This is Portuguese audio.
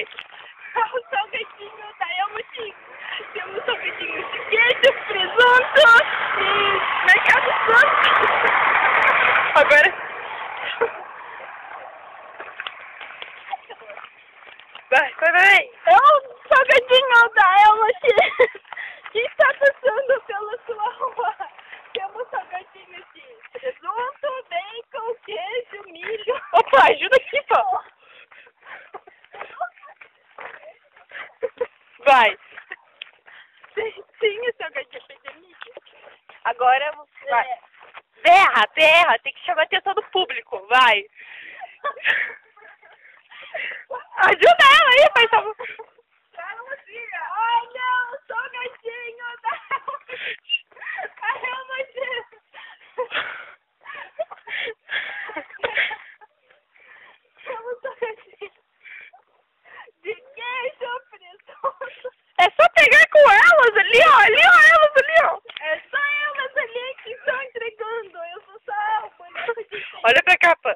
vai. O salgadinho da Elmotim. Temos salgadinho de queijo, presunto e mercado santo. Agora... Vai. É o salgadinho da Elmotim. Quem está passando pela sua rua? Temos salgadinho de presunto, bacon, queijo, milho. Opa, ajuda aqui, pô. Vai. Sim, o salgadinho de milho. Agora você vai. Berra. Tem que chamar a atenção do público. Vai. Ajuda ela aí, pai. Calma, filha. Ai, não, salgadinho da Elmotim. Temos salgadinho de queijo, presunto. É só pegar com elas ali, ó. É só elas ali que estão entregando. Eu sou só a boneca de... Olha pra cá, pô.